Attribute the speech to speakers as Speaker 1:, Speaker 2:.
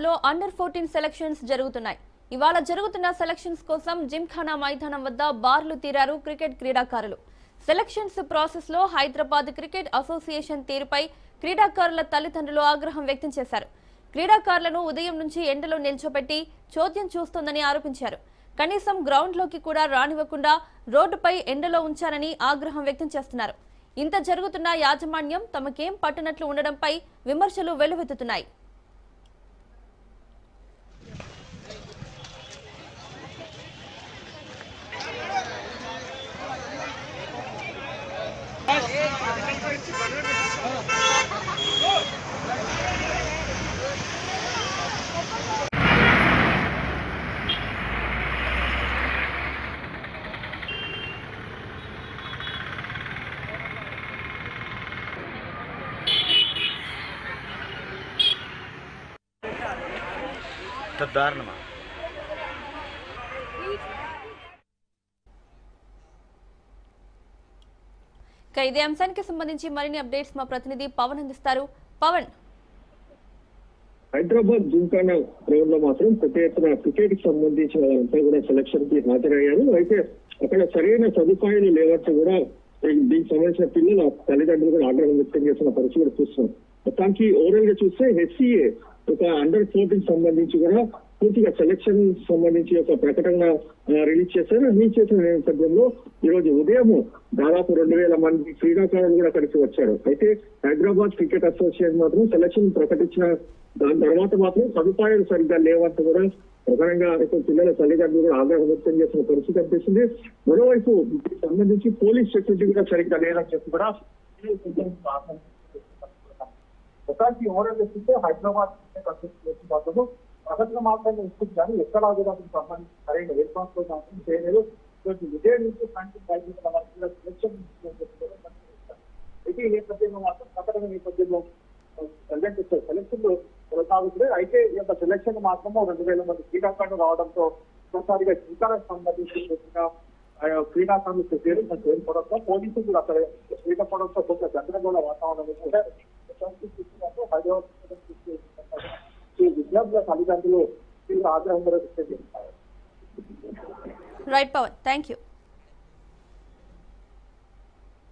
Speaker 1: లో under 14 selections జరుగుతున్నాయి. ఇవాళ జరుగుతున్న సెలక్షన్స్ కోసం జిమ్ఖానా మైదానం వద్ద బార్లు తీరారు క్రికెట్ క్రీడాకారులు. సెలక్షన్స్ ప్రాసెస్ లో హైదరాబాద్ క్రికెట్ అసోసియేషన్ తీరుపై క్రీడాకారుల తల్లిదండ్రులు ఆగ్రహం వ్యక్తం చేశారు. క్రీడాకారులను ఉదయం నుంచి ఎండలో నిల్చోబెట్టి చోద్యం చూస్తోందని ఆరోపించారు. కనీసం గ్రౌండ్ లోకి కూడా రానివ్వకుండా రోడ్డుపై ఎండలో ఉంచారని ఆగ్రహం వ్యక్తం చేస్తున్నారు. ఇంత జరుగుతున్న యాజమాన్యం తమకేం పట్టునట్లు ఉండడంపై విమర్శలు వెల్లువెత్తుతున్నాయి.
Speaker 2: దారుణమా
Speaker 1: ఇదే అంశానికి సంబంధించి మరిన్ని అప్డేట్స్ మా ప్రతినిధి పవన్ అందిస్తారు. పవన్,
Speaker 3: హైదరాబాద్ జిమ్ఖానా గ్రౌండ్ లో మాత్రం పెద్ద ఎత్తున క్రికెట్ కి సంబంధించిన వాళ్ళంతా కూడా సెలక్షన్ కి హాజరయ్యారు. అయితే అక్కడ సరైన సదుపాయాలు లేవట్టు కూడా దీనికి సంబంధించిన పిల్లల తల్లిదండ్రులు కూడా ఆగ్రహం వ్యక్తం చేసిన పరిస్థితి చూస్తున్నాం. మొత్తానికి ఓవరాల్ గా చూస్తే హెచ్సిఏ ఒక అండర్ 14 సంబంధించి కూడా పూర్తిగా సెలక్షన్ సంబంధించి ఒక ప్రకటన రిలీజ్ చేశారు. రిలీజ్ చేసిన నేపథ్యంలో ఈ రోజు ఉదయం దాదాపు 2000 మంది క్రీడాకారులు కూడా అక్కడికి వచ్చారు. అయితే హైదరాబాద్ క్రికెట్ అసోసియేషన్ మాత్రం సెలక్షన్ ప్రకటించిన దాని తర్వాత మాత్రం సదుపాయాలు సరిగ్గా లేవంటూ కూడా ప్రధానంగా పిల్లల తల్లిదండ్రులు కూడా ఆగ్రహం వ్యక్తం చేసిన పరిస్థితి కనిపిస్తుంది. మరోవైపు దీనికి సంబంధించి పోలీస్ సెక్యూరిటీ కూడా సరిగ్గా లేదని చెప్పి కూడా మొత్తానికి ఓవరాల్ చూస్తే హైదరాబాద్ క్రికెట్ అసోసియేషన్ మాత్రం ప్రకటన మాత్రమే ఇస్తుంది కానీ ఎక్కడ దానికి సంబంధించి సరైన రెస్పాన్స్ మాత్రం చేయలేదు. విజయ్ నుంచి సెలక్షన్ అయితే ఈ నేపథ్యంలో మాత్రం ప్రకటన నేపథ్యంలో సెలక్షన్ లో కొనసాగుతుంది. అయితే ఈ యొక్క సెలక్షన్ మాత్రము 2000 మంది క్రీడాకారులు రావడంతో ఒకసారిగా శ్రీకారం సంబంధించి క్రీడాకారులు చేరుకోవడంతో పోలీసులు కూడా అక్కడ చేరుకోవడంతో కొంత గందరగోళ వాతావరణం కూడా విద్యార్థుల తల్లిదండ్రులు ఆగ్రహం కూడా వ్యక్తం చేస్తారు.
Speaker 1: Right Pawan, thank you.